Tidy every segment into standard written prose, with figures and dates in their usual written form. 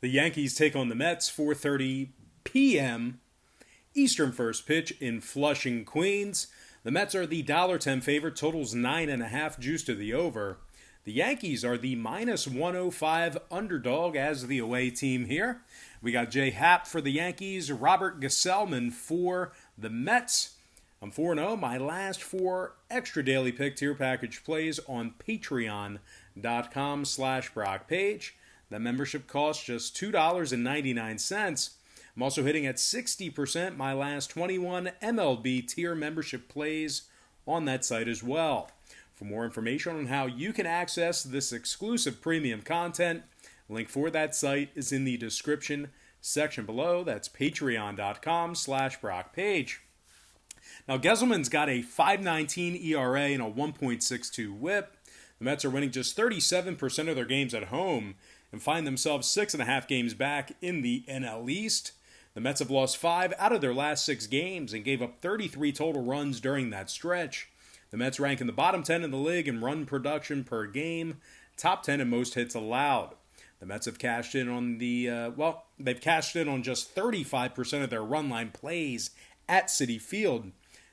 The Yankees take on the Mets, 4:30 p.m. Eastern first pitch in Flushing, Queens. The Mets are the $1.10 favorite, totals 9.5, juice to the over. The Yankees are the minus 105 underdog as the away team here. We got Jay Happ for the Yankees, Robert Gesellman for the Mets. I'm 4-0. My last four extra daily pick tier package plays on patreon.com/Brock Page. The membership costs just $2.99. I'm also hitting at 60% my last 21 MLB tier membership plays on that site as well. For more information on how you can access this exclusive premium content, link for that site is in the description section below. That's patreon.com/Brock Page. Now, Gesellman's got a 5.19 ERA and a 1.62 whip. The Mets are winning just 37% of their games at home and find themselves 6.5 games back in the NL East. The Mets have lost 5 out of their last 6 games and gave up 33 total runs during that stretch. The Mets rank in the bottom 10 in the league in run production per game, top 10 in most hits allowed. The Mets have cashed in on they've cashed in on just 35% of their run line plays at Citi Field.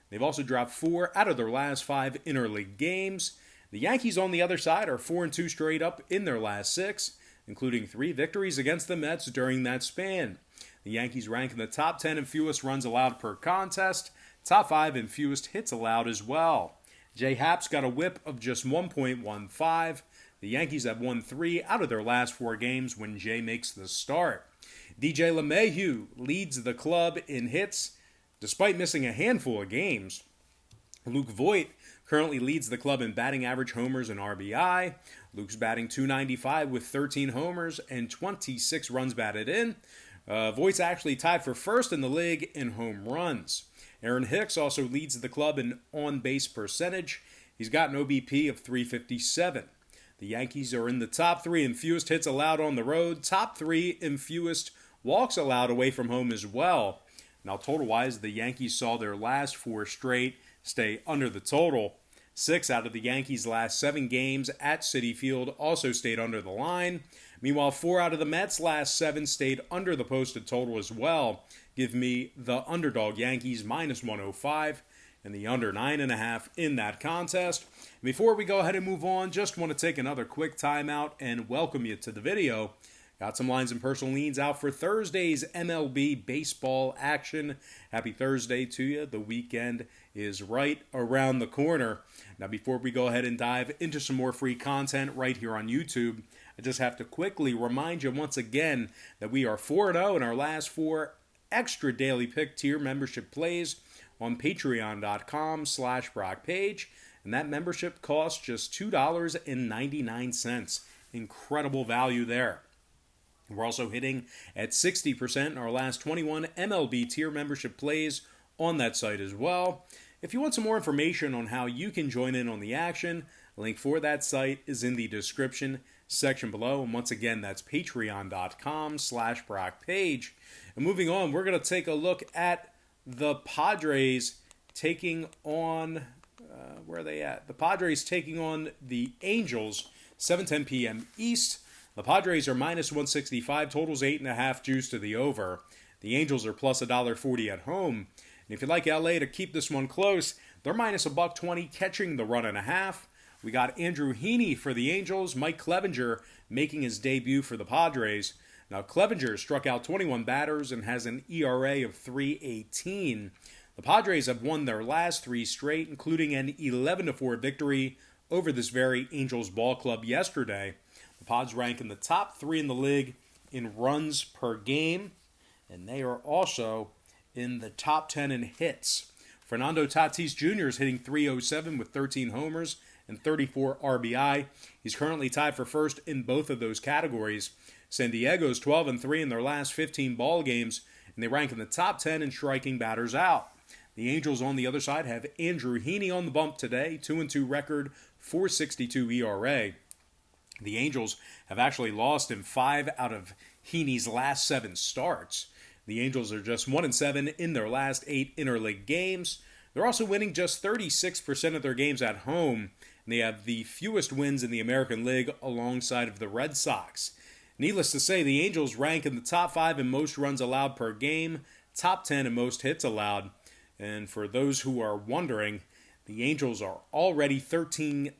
They've also dropped 4 out of their last 5 interleague games. The Yankees on the other side are 4-2 straight up in their last 6, including 3 victories against the Mets during that span. The Yankees rank in the top 10 in fewest runs allowed per contest, top 5 in fewest hits allowed as well. Jay Happ's got a whip of just 1.15. The Yankees have won 3 out of their last 4 games when Jay makes the start. DJ LeMahieu leads the club in hits despite missing a handful of games. Luke Voit currently leads the club in batting average, homers, and RBI. Luke's batting .295 with 13 homers and 26 runs batted in. Voigt's actually tied for first in the league in home runs. Aaron Hicks also leads the club in on-base percentage. He's got an OBP of .357. The Yankees are in the top 3 in fewest hits allowed on the road, top 3 in fewest walks allowed away from home as well. Now, total-wise, the Yankees saw their last 4 straight stay under the total. 6 out of the Yankees' last 7 games at Citi Field also stayed under the line. Meanwhile, 4 out of the Mets' last 7 stayed under the posted total as well. Give me the underdog Yankees minus 105 and the under 9.5 in that contest. Before we go ahead and move on, just want to take another quick timeout and welcome you to the video. Got some lines and personal leans out for Thursday's MLB baseball action. Happy Thursday to you. The weekend is right around the corner. Now, before we go ahead and dive into some more free content right here on YouTube, I just have to quickly remind you once again that we are 4-0 in our last 4 extra daily pick tier membership plays on patreon.com/Brock Page. And that membership costs just $2.99. Incredible value there. We're also hitting at 60% in our last 21 MLB tier membership plays on that site as well. If you want some more information on how you can join in on the action, a link for that site is in the description section below. And once again, that's patreon.com/Brock Page. And moving on, we're going to take a look at the Padres taking on, where are they at? The Padres taking on the Angels, 7:10 p.m. East. The Padres are minus 165, totals 8.5, juice to the over. The Angels are plus $1.40 at home. And if you'd like LA to keep this one close, they're minus $1.20, catching the run and a half. We got Andrew Heaney for the Angels, Mike Clevinger making his debut for the Padres. Now, Clevinger struck out 21 batters and has an ERA of .318. The Padres have won their last 3 straight, including an 11-4 victory over this very Angels ball club yesterday. The Pods rank in the top 3 in the league in runs per game, and they are also in the top 10 in hits. Fernando Tatis Jr. is hitting .307 with 13 homers and 34 RBI. He's currently tied for first in both of those categories. San Diego's 12-3 in their last 15 ball games, and they rank in the top 10 in striking batters out. The Angels on the other side have Andrew Heaney on the bump today, 2-2 record, .462 ERA. The Angels have actually lost in 5 out of Heaney's last 7 starts. The Angels are just 1-7 in their last 8 interleague games. They're also winning just 36% of their games at home, and they have the fewest wins in the American League alongside of the Red Sox. Needless to say, the Angels rank in the top 5 in most runs allowed per game, top 10 in most hits allowed. And for those who are wondering, the Angels are already 13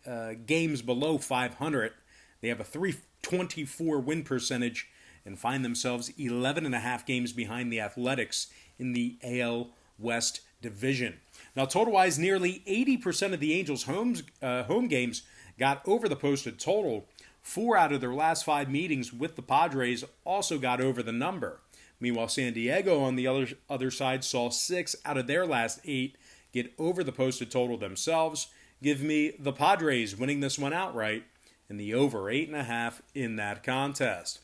games below 500. They have a 324 win percentage and find themselves 11.5 games behind the Athletics in the AL West division. Now, total-wise, nearly 80% of the Angels' home games got over the posted total. 4 out of their last 5 meetings with the Padres also got over the number. Meanwhile, San Diego, on the other side, saw 6 out of their last 8 get over the posted total themselves. Give me the Padres winning this one outright and the over 8.5 in that contest.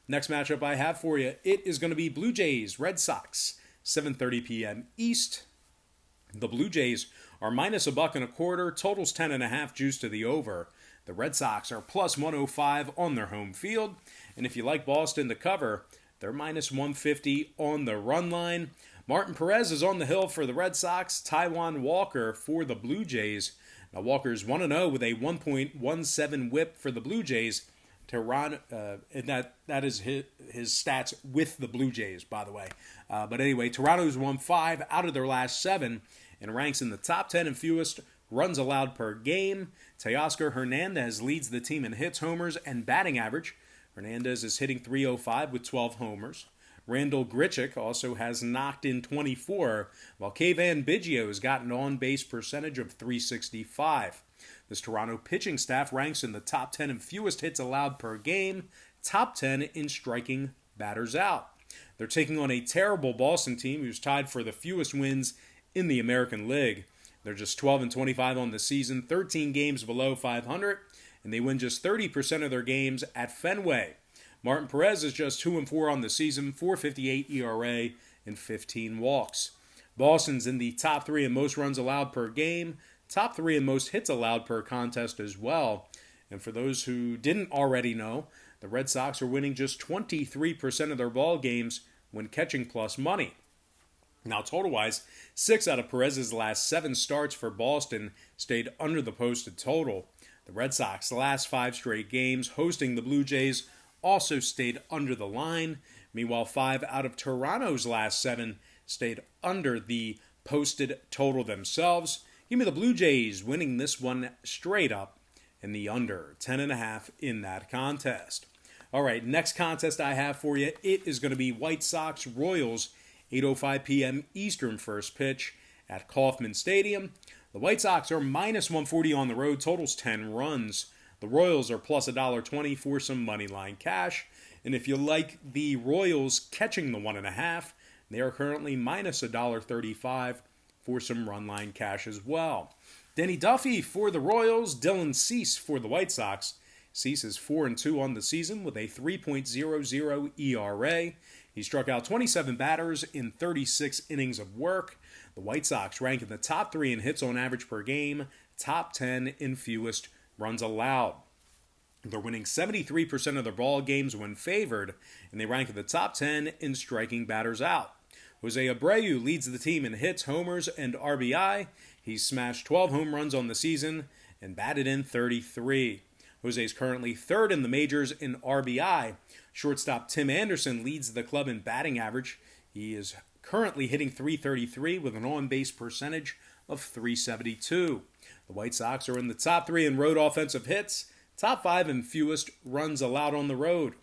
Next matchup I have for you, it is going to be Blue Jays, Red Sox, 7:30 p.m. East. The Blue Jays are minus $1.25, totals 10.5, juice to the over. The Red Sox are plus 105 on their home field. And if you like Boston to cover, they're minus 150 on the run line. Martin Perez is on the hill for the Red Sox. Taijuan Walker for the Blue Jays. Now Walker's 1-0 with a 1.17 whip for the Blue Jays. And that is his stats with the Blue Jays, by the way. But anyway, Toronto's won 5 out of their last 7 and ranks in the top 10 in fewest runs allowed per game. Teoscar Hernandez leads the team in hits, homers, and batting average. Hernandez is hitting .305 with 12 homers. Randall Grichuk also has knocked in 24, while Kayvan Biggio has got an on-base percentage of .365. This Toronto pitching staff ranks in the top 10 in fewest hits allowed per game, top 10 in striking batters out. They're taking on a terrible Boston team who's tied for the fewest wins in the American League. They're just 12-25 on the season, 13 games below 500, and they win just 30% of their games at Fenway. Martin Perez is just 2-4 on the season, .458 ERA, and 15 walks. Boston's in the top 3 in most runs allowed per game, top 3 in most hits allowed per contest as well. And for those who didn't already know, the Red Sox are winning just 23% of their ball games when catching plus money. Now, total-wise, 6 out of Perez's last 7 starts for Boston stayed under the posted total. The Red Sox, the last 5 straight games hosting the Blue Jays, also stayed under the line. Meanwhile, 5 out of Toronto's last 7 stayed under the posted total themselves. Give me the Blue Jays winning this one straight up and the under 10.5 in that contest. All right, next contest I have for you, it is going to be White Sox Royals, 8:05 p.m. Eastern first pitch at Kauffman Stadium. The White Sox are minus 140 on the road, totals 10 runs. The Royals are plus $1.20 for some money line cash. And if you like the Royals catching the 1.5, they are currently minus $1.35 for some run line cash as well. Denny Duffy for the Royals, Dylan Cease for the White Sox. Cease is 4-2 on the season with a 3.00 ERA. He struck out 27 batters in 36 innings of work. The White Sox rank in the top 3 in hits on average per game, top 10 in fewest runs allowed. They're winning 73% of their ball games when favored, and they rank in the top 10 in striking batters out. Jose Abreu leads the team in hits, homers, and RBI. He's smashed 12 home runs on the season and batted in 33. Jose is currently 3rd in the majors in RBI. Shortstop Tim Anderson leads the club in batting average. He is currently hitting .333 with an on-base percentage of .372. The White Sox are in the top 3 in road offensive hits, top 5 in fewest runs allowed on the road.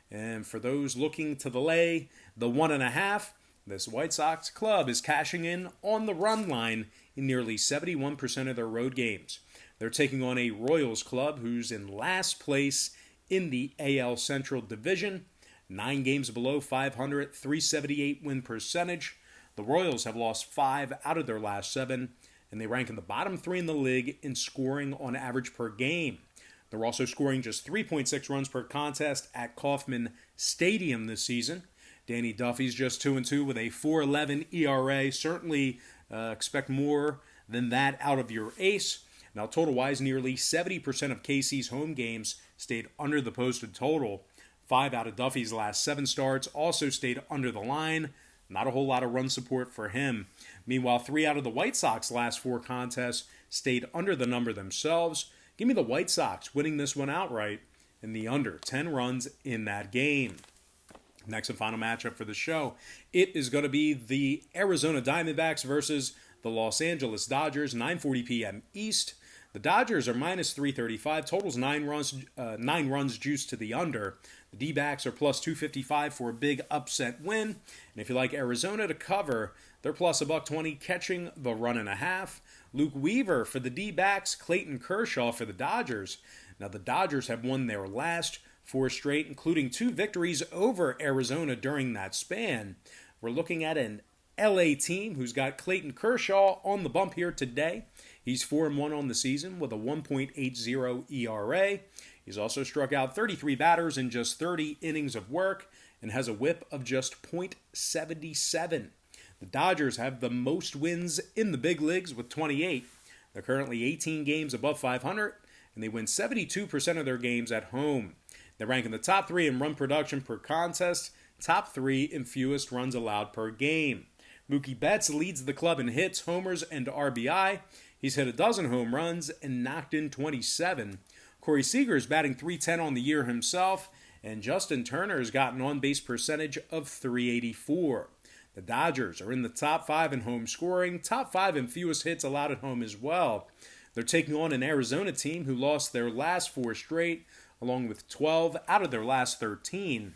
And for those looking to lay the 1.5, this White Sox club is cashing in on the run line in nearly 71% of their road games. They're taking on a Royals club who's in last place in the AL Central Division, 9 games below 500, .378 win percentage. The Royals have lost 5 out of their last 7, and they rank in the bottom 3 in the league in scoring on average per game. They're also scoring just 3.6 runs per contest at Kauffman Stadium this season. Danny Duffy's just 2-2 with a .411 ERA. Certainly expect more than that out of your ace. Now, total-wise, nearly 70% of KC's home games stayed under the posted total. 5 out of Duffy's last 7 starts also stayed under the line. Not a whole lot of run support for him. Meanwhile, 3 out of the White Sox last 4 contests stayed under the number themselves. Give me the White Sox winning this one outright and the under 10 runs in that game. Next and final matchup for the show, it is going to be the Arizona Diamondbacks versus the Los Angeles Dodgers, 9:40 p.m. East. The Dodgers are minus 335, totals 9 runs juiced to the under. The D-backs are plus 255 for a big upset win. And if you like Arizona to cover, they're plus $120, catching the 1.5. Luke Weaver for the D-backs, Clayton Kershaw for the Dodgers. Now the Dodgers have won their last 4 straight, including 2 victories over Arizona during that span. We're looking at an LA team who's got Clayton Kershaw on the bump here today. He's 4-1 on the season with a 1.80 ERA. He's also struck out 33 batters in just 30 innings of work and has a whip of just .77. The Dodgers have the most wins in the big leagues with 28. They're currently 18 games above 500, and they win 72% of their games at home. They rank in the top 3 in run production per contest, top 3 in fewest runs allowed per game. Mookie Betts leads the club in hits, homers, and RBI. He's hit 12 home runs and knocked in 27. Corey Seager is batting .310 on the year himself, and Justin Turner has got an on-base percentage of .384. The Dodgers are in the top 5 in home scoring, top 5 in fewest hits allowed at home as well. They're taking on an Arizona team who lost their last 4 straight, along with 12 out of their last 13.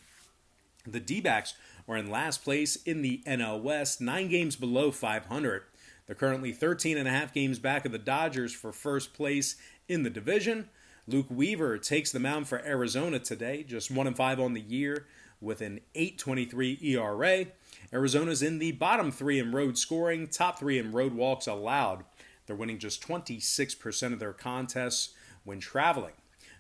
The D-backs are in last place in the NL West, 9 games below 500. They're currently 13.5 games back of the Dodgers for first place in the division. Luke Weaver takes the mound for Arizona today, just 1-5 on the year with an 8.23 ERA. Arizona's in the bottom 3 in road scoring, top 3 in road walks allowed. They're winning just 26% of their contests when traveling.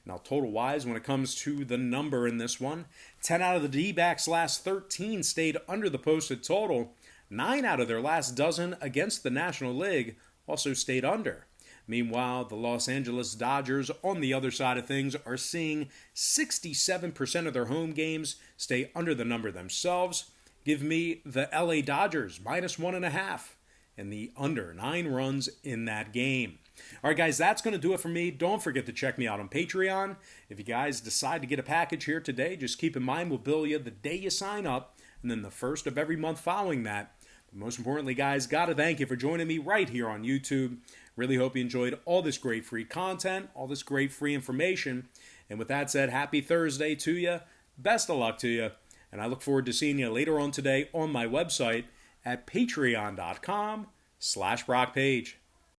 Now, total-wise, when it comes to the number in this one, 10 out of the D-backs' last 13 stayed under the posted total. 9 out of their last dozen against the National League also stayed under. Meanwhile, the Los Angeles Dodgers, on the other side of things, are seeing 67% of their home games stay under the number themselves. Give me the LA Dodgers, minus 1.5, and the under 9 runs in that game. All right, guys, that's going to do it for me. Don't forget to check me out on Patreon. If you guys decide to get a package here today, just keep in mind we'll bill you the day you sign up, and then the first of every month following that. But most importantly, guys, got to thank you for joining me right here on YouTube. Really hope you enjoyed all this great free content, all this great free information. And with that said, happy Thursday to you. Best of luck to you. And I look forward to seeing you later on today on my website at patreon.com/BrockPage.